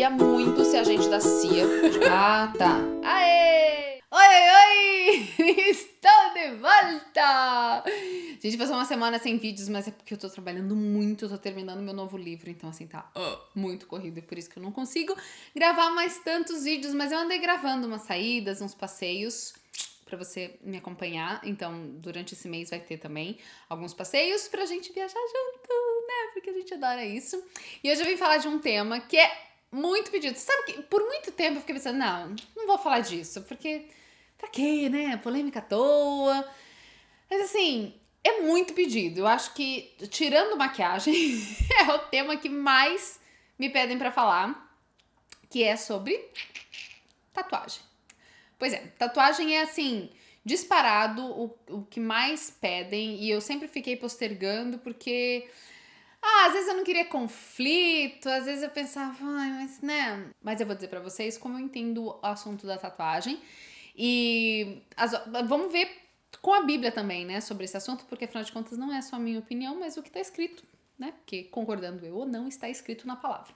queria muito ser agente da CIA. Ah, tá. Aê! Oi, oi, oi! Estou de volta! Gente, passou uma semana sem vídeos, mas é porque eu tô trabalhando muito, eu tô terminando meu novo livro, então assim, tá muito corrido, e por isso que eu não consigo gravar mais tantos vídeos, mas eu andei gravando umas saídas, uns passeios pra você me acompanhar, então durante esse mês vai ter também alguns passeios pra gente viajar junto, né? Porque a gente adora isso. E hoje eu vim falar de um tema que é muito pedido. Sabe que por muito tempo eu fiquei pensando, não vou falar disso, porque pra quê, né? Polêmica à toa. Mas assim, é muito pedido. Eu acho que, tirando maquiagem, é o tema que mais me pedem pra falar, que é sobre tatuagem. Pois é, tatuagem é assim, disparado o que mais pedem, e eu sempre fiquei postergando porque às vezes eu não queria conflito, às vezes eu pensava, ai, mas né. Mas eu vou dizer pra vocês como eu entendo o assunto da tatuagem. E vamos ver com a Bíblia também, né, sobre esse assunto, porque afinal de contas não é só a minha opinião, mas o que tá escrito, né? Porque concordando eu ou não, está escrito na palavra.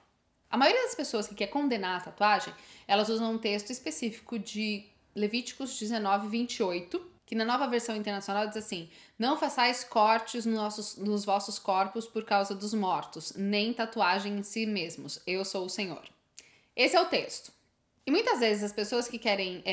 A maioria das pessoas que quer condenar a tatuagem, elas usam um texto específico de Levíticos 19, 28, que na Nova Versão Internacional diz assim: não façais cortes nos vossos corpos por causa dos mortos, nem tatuagem em si mesmos. Eu sou o Senhor. Esse é o texto. E muitas vezes as pessoas que querem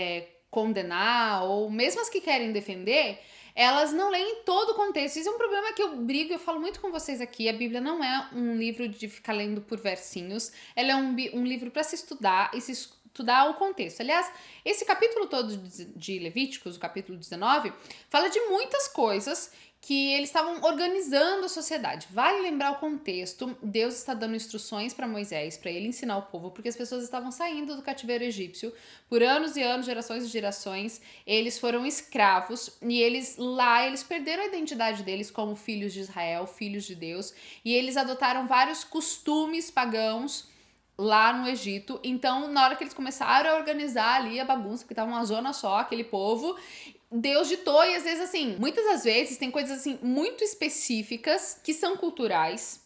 condenar, ou mesmo as que querem defender, elas não leem todo o contexto. Isso é um problema que eu brigo, eu falo muito com vocês aqui. A Bíblia não é um livro de ficar lendo por versinhos. Ela é um livro para se estudar e se estudar o contexto. Aliás, esse capítulo todo de Levíticos, o capítulo 19, fala de muitas coisas que eles estavam organizando a sociedade. Vale lembrar o contexto. Deus está dando instruções para Moisés, para ele ensinar o povo, porque as pessoas estavam saindo do cativeiro egípcio por anos e anos, gerações e gerações. Eles foram escravos e eles perderam a identidade deles como filhos de Israel, filhos de Deus, e eles adotaram vários costumes pagãos lá no Egito. Então, na hora que eles começaram a organizar ali a bagunça, porque tava uma zona só, aquele povo, Deus ditou, e às vezes assim, muitas das vezes tem coisas assim muito específicas que são culturais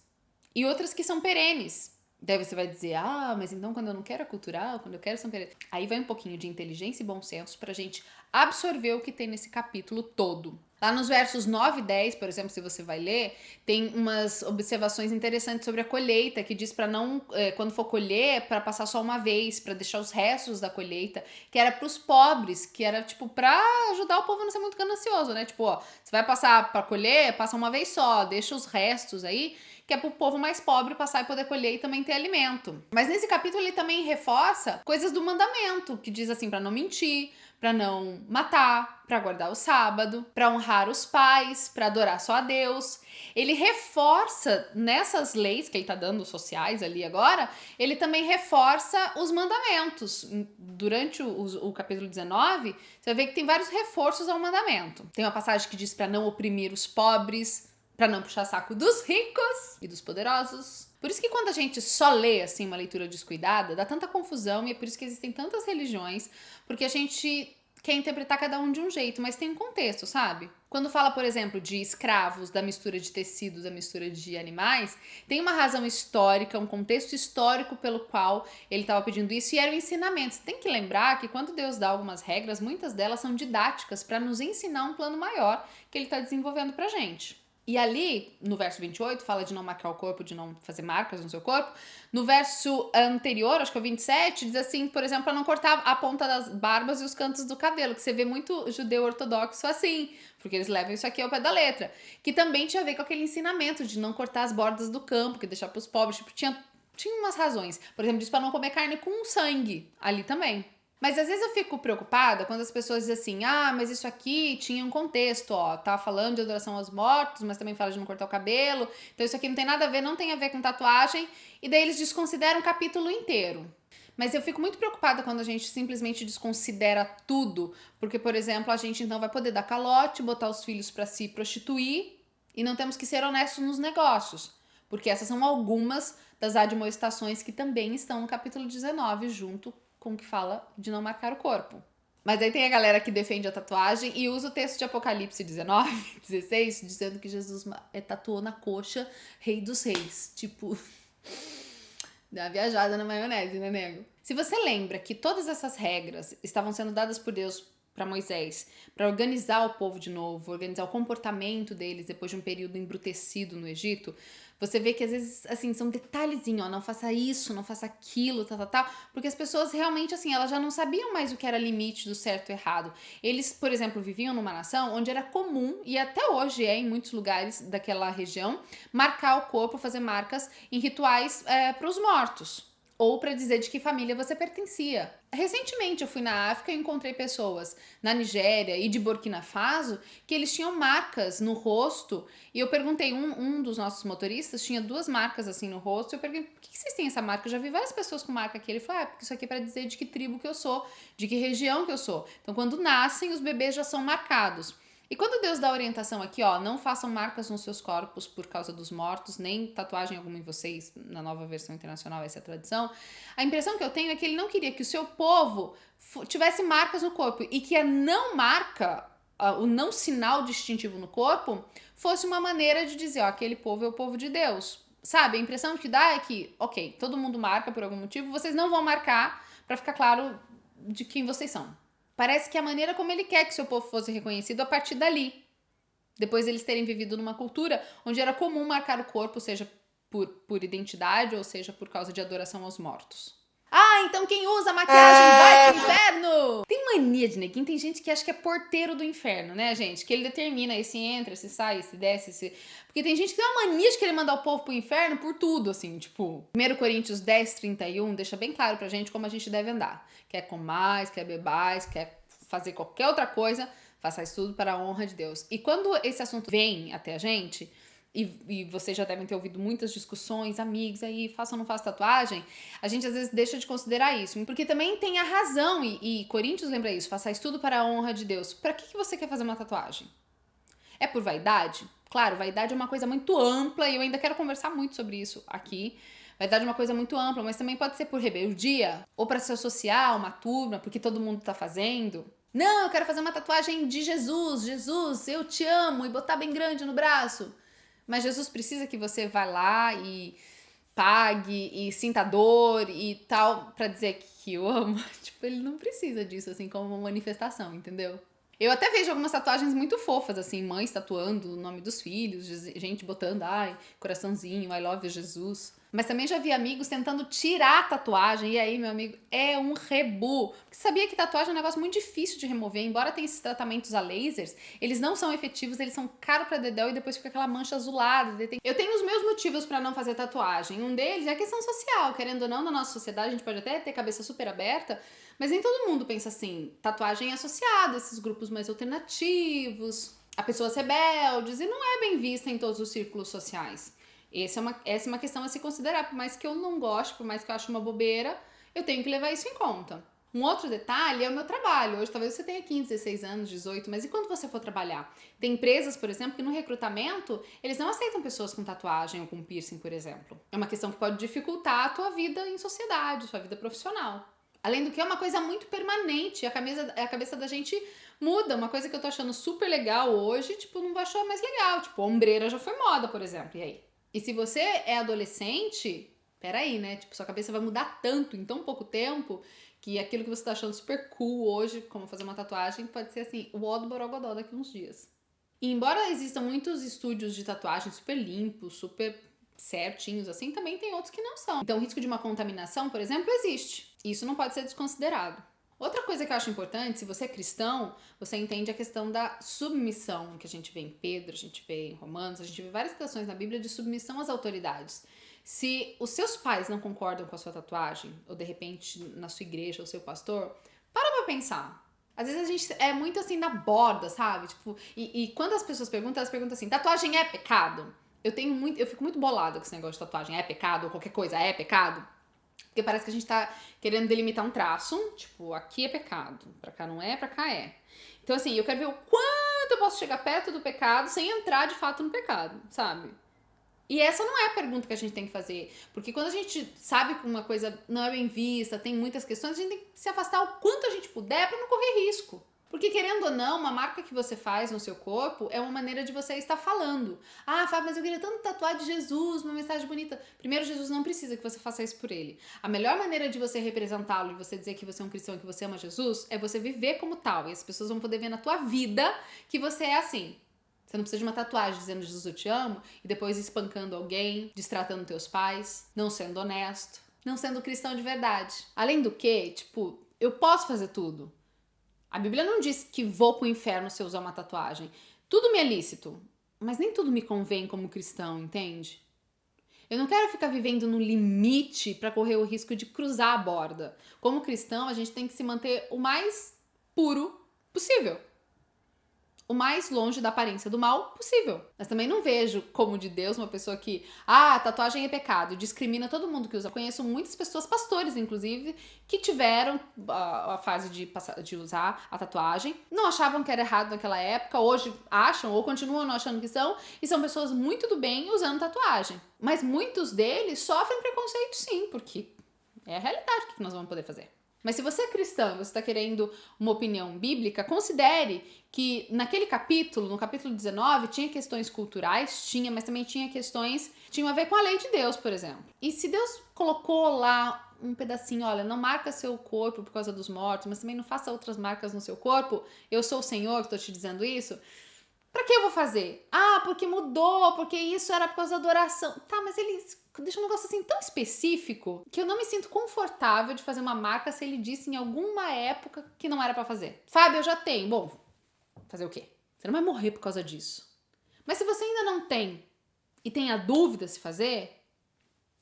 e outras que são perenes. Daí você vai dizer, mas então quando eu não quero é cultural, quando eu quero são perenes. Aí vai um pouquinho de inteligência e bom senso pra gente absorver o que tem nesse capítulo todo. Lá nos versos 9 e 10, por exemplo, se você vai ler, tem umas observações interessantes sobre a colheita, que diz para não, quando for colher, para passar só uma vez, para deixar os restos da colheita, que era pros pobres, que era tipo pra ajudar o povo a não ser muito ganancioso, né? Tipo, você vai passar para colher, passa uma vez só, deixa os restos aí, que é pro povo mais pobre passar e poder colher e também ter alimento. Mas nesse capítulo ele também reforça coisas do mandamento, que diz assim, para não mentir, para não matar, para guardar o sábado, para honrar os pais, para adorar só a Deus. Ele reforça nessas leis que ele tá dando sociais ali agora, ele também reforça os mandamentos. Durante o capítulo 19, você vai ver que tem vários reforços ao mandamento. Tem uma passagem que diz para não oprimir os pobres, para não puxar saco dos ricos e dos poderosos. Por isso que quando a gente só lê assim uma leitura descuidada, dá tanta confusão, e é por isso que existem tantas religiões, porque a gente quer interpretar cada um de um jeito, mas tem um contexto, sabe? Quando fala, por exemplo, de escravos, da mistura de tecidos, da mistura de animais, tem uma razão histórica, um contexto histórico pelo qual ele estava pedindo isso, e era o ensinamento. Você tem que lembrar que quando Deus dá algumas regras, muitas delas são didáticas para nos ensinar um plano maior que ele está desenvolvendo pra gente. E ali, no verso 28, fala de não marcar o corpo, de não fazer marcas no seu corpo. No verso anterior, acho que é o 27, diz assim, por exemplo, para não cortar a ponta das barbas e os cantos do cabelo, que você vê muito judeu ortodoxo assim, porque eles levam isso aqui ao pé da letra. Que também tinha a ver com aquele ensinamento de não cortar as bordas do campo, que deixar para os pobres, tipo, tinha umas razões. Por exemplo, diz para não comer carne com sangue, ali também. Mas às vezes eu fico preocupada quando as pessoas dizem assim, mas isso aqui tinha um contexto, tá falando de adoração aos mortos, mas também fala de não cortar o cabelo, então isso aqui não tem nada a ver, não tem a ver com tatuagem, e daí eles desconsideram o capítulo inteiro. Mas eu fico muito preocupada quando a gente simplesmente desconsidera tudo, porque, por exemplo, a gente então vai poder dar calote, botar os filhos para se prostituir, e não temos que ser honestos nos negócios, porque essas são algumas das admoestações que também estão no capítulo 19, junto com que fala de não marcar o corpo. Mas aí tem a galera que defende a tatuagem e usa o texto de Apocalipse 19, 16, dizendo que Jesus tatuou na coxa Rei dos Reis. Tipo, Dá uma viajada na maionese, né, nego? Se você lembra que todas essas regras estavam sendo dadas por Deus para Moisés, para organizar o povo de novo, organizar o comportamento deles depois de um período embrutecido no Egito, você vê que às vezes, assim, são detalhezinhos, ó, não faça isso, não faça aquilo, tal, porque as pessoas realmente, assim, elas já não sabiam mais o que era limite do certo e errado. Eles, por exemplo, viviam numa nação onde era comum, e até hoje é em muitos lugares daquela região, marcar o corpo, fazer marcas em rituais para os mortos, ou para dizer de que família você pertencia. Recentemente eu fui na África e encontrei pessoas na Nigéria e de Burkina Faso que eles tinham marcas no rosto, e eu perguntei, um dos nossos motoristas tinha 2 marcas assim no rosto, e eu perguntei, por que vocês têm essa marca? Eu já vi várias pessoas com marca aqui. Ele falou, porque isso aqui é para dizer de que tribo que eu sou, de que região que eu sou. Então quando nascem, os bebês já são marcados. E quando Deus dá orientação aqui, ó, não façam marcas nos seus corpos por causa dos mortos, nem tatuagem alguma em vocês, na nova versão internacional essa é a tradição, a impressão que eu tenho é que ele não queria que o seu povo tivesse marcas no corpo, e que a não marca, o não sinal distintivo no corpo, fosse uma maneira de dizer, ó, aquele povo é o povo de Deus. Sabe, a impressão que dá é que, ok, todo mundo marca por algum motivo, vocês não vão marcar para ficar claro de quem vocês são. Parece que é a maneira como ele quer que seu povo fosse reconhecido a partir dali. Depois eles terem vivido numa cultura onde era comum marcar o corpo, seja por identidade ou seja por causa de adoração aos mortos. Ah, então quem usa maquiagem vai pro inferno! Tem mania de neguinho, tem gente que acha que é porteiro do inferno, né, gente? Que ele determina se entra, se sai, se desce, se... Porque tem gente que tem uma mania de querer mandar o povo pro inferno por tudo, assim, tipo... 1 Coríntios 10:31 deixa bem claro pra gente como a gente deve andar. Quer comais, quer bebais, quer fazer qualquer outra coisa, façais tudo para a honra de Deus. E quando esse assunto vem até a gente... E vocês já devem ter ouvido muitas discussões, amigos aí, faço ou não faço tatuagem, a gente às vezes deixa de considerar isso, porque também tem a razão, e Coríntios lembra isso, façais tudo para a honra de Deus. Pra que você quer fazer uma tatuagem? É por vaidade? Claro, vaidade é uma coisa muito ampla, e eu ainda quero conversar muito sobre isso aqui. Vaidade é uma coisa muito ampla, mas também pode ser por rebeldia, ou para se associar a uma turma, porque todo mundo tá fazendo. Não, eu quero fazer uma tatuagem de Jesus, Jesus, eu te amo, e botar bem grande no braço. Mas Jesus precisa que você vá lá e pague e sinta dor e tal pra dizer que eu amo. Tipo, ele não precisa disso, assim, como uma manifestação, entendeu? Eu até vejo algumas tatuagens muito fofas, assim, mães tatuando o nome dos filhos, gente botando, ai, coraçãozinho, I love you, Jesus. Mas também já vi amigos tentando tirar a tatuagem, e aí, meu amigo, é um rebu. Porque sabia que tatuagem é um negócio muito difícil de remover, embora tenha esses tratamentos a lasers, eles não são efetivos, eles são caros pra dedéu e depois fica aquela mancha azulada. Eu tenho os meus motivos pra não fazer tatuagem. Um deles é a questão social, querendo ou não, na nossa sociedade, a gente pode até ter cabeça super aberta, mas nem todo mundo pensa assim. Tatuagem é associada a esses grupos mais alternativos, a pessoas rebeldes, e não é bem vista em todos os círculos sociais. Essa é uma questão a se considerar. Por mais que eu não goste, por mais que eu ache uma bobeira, eu tenho que levar isso em conta. Um outro detalhe é o meu trabalho. Hoje talvez você tenha 15, 16 anos, 18, mas e quando você for trabalhar? Tem empresas, por exemplo, que no recrutamento, eles não aceitam pessoas com tatuagem ou com piercing, por exemplo. É uma questão que pode dificultar a tua vida em sociedade, a tua vida profissional. Além do que é uma coisa muito permanente, a cabeça da gente muda. Uma coisa que eu tô achando super legal hoje, tipo, não vou achar mais legal. Tipo, a ombreira já foi moda, por exemplo, e aí? E se você é adolescente, peraí, né? Tipo, sua cabeça vai mudar tanto em tão pouco tempo que aquilo que você tá achando super cool hoje, como fazer uma tatuagem, pode ser assim, o ó do borogodó daqui uns dias. E embora existam muitos estúdios de tatuagem super limpos, super certinhos, assim, também tem outros que não são. Então o risco de uma contaminação, por exemplo, existe. Isso não pode ser desconsiderado. Outra coisa que eu acho importante, se você é cristão, você entende a questão da submissão, que a gente vê em Pedro, a gente vê em Romanos, a gente vê várias citações na Bíblia de submissão às autoridades. Se os seus pais não concordam com a sua tatuagem, ou de repente na sua igreja, o seu pastor, para pra pensar. Às vezes a gente é muito assim na borda, sabe? Tipo, e quando as pessoas perguntam, elas perguntam assim, tatuagem é pecado? Eu fico muito bolada com esse negócio de tatuagem, é pecado? Ou qualquer coisa, é pecado? Porque parece que a gente tá querendo delimitar um traço, tipo, aqui é pecado, pra cá não é, pra cá é. Então assim, eu quero ver o quanto eu posso chegar perto do pecado sem entrar de fato no pecado, sabe? E essa não é a pergunta que a gente tem que fazer, porque quando a gente sabe que uma coisa não é bem vista, tem muitas questões, a gente tem que se afastar o quanto a gente puder pra não correr risco. Porque, querendo ou não, uma marca que você faz no seu corpo é uma maneira de você estar falando. Ah, Fábio, mas eu queria tanto tatuar de Jesus, uma mensagem bonita. Primeiro, Jesus não precisa que você faça isso por ele. A melhor maneira de você representá-lo e você dizer que você é um cristão e que você ama Jesus é você viver como tal. E as pessoas vão poder ver na tua vida que você é assim. Você não precisa de uma tatuagem dizendo Jesus eu te amo e depois espancando alguém, destratando teus pais, não sendo honesto, não sendo cristão de verdade. Além do que, tipo, eu posso fazer tudo. A Bíblia não diz que vou pro inferno se eu usar uma tatuagem. Tudo me é lícito, mas nem tudo me convém como cristão, entende? Eu não quero ficar vivendo no limite para correr o risco de cruzar a borda. Como cristão, a gente tem que se manter o mais puro possível. O mais longe da aparência do mal possível. Mas também não vejo como de Deus uma pessoa que, tatuagem é pecado, discrimina todo mundo que usa. Conheço muitas pessoas, pastores inclusive, que tiveram a fase de usar a tatuagem, não achavam que era errado naquela época, hoje acham ou continuam não achando que são, e são pessoas muito do bem usando tatuagem. Mas muitos deles sofrem preconceito sim, porque é a realidade que nós vamos poder fazer. Mas se você é cristão e você está querendo uma opinião bíblica, considere que naquele capítulo, no capítulo 19, tinha questões culturais, mas também tinha questões que tinham a ver com a lei de Deus, por exemplo. E se Deus colocou lá um pedacinho, olha, não marca seu corpo por causa dos mortos, mas também não faça outras marcas no seu corpo, eu sou o Senhor que estou te dizendo isso, pra que eu vou fazer? Porque mudou, porque isso era por causa da adoração. Tá, mas ele deixa um negócio assim tão específico que eu não me sinto confortável de fazer uma marca se ele disse em alguma época que não era pra fazer. Fábio, eu já tenho. Bom, fazer o quê? Você não vai morrer por causa disso. Mas se você ainda não tem e tem a dúvida se fazer,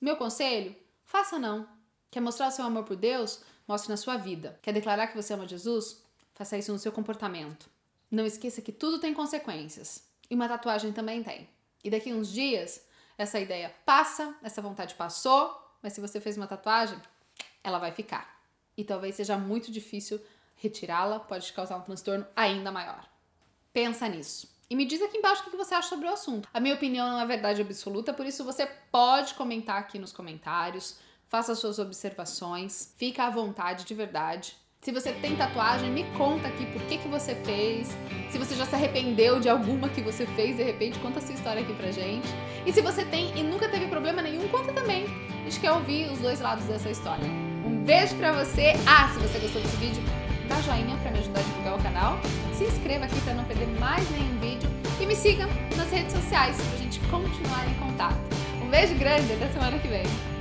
meu conselho, faça não. Quer mostrar o seu amor por Deus? Mostre na sua vida. Quer declarar que você ama Jesus? Faça isso no seu comportamento. Não esqueça que tudo tem consequências. E uma tatuagem também tem. E daqui uns dias, essa ideia passa, essa vontade passou, mas se você fez uma tatuagem, ela vai ficar. E talvez seja muito difícil retirá-la, pode te causar um transtorno ainda maior. Pensa nisso. E me diz aqui embaixo o que você acha sobre o assunto. A minha opinião não é verdade absoluta, por isso você pode comentar aqui nos comentários, faça suas observações, fica à vontade de verdade. Se você tem tatuagem, me conta aqui por que você fez. Se você já se arrependeu de alguma que você fez, de repente, conta a sua história aqui pra gente. E se você tem e nunca teve problema nenhum, conta também. A gente quer ouvir os dois lados dessa história. Um beijo pra você. Se você gostou desse vídeo, dá joinha pra me ajudar a divulgar o canal. Se inscreva aqui pra não perder mais nenhum vídeo. E me siga nas redes sociais pra gente continuar em contato. Um beijo grande, até semana que vem.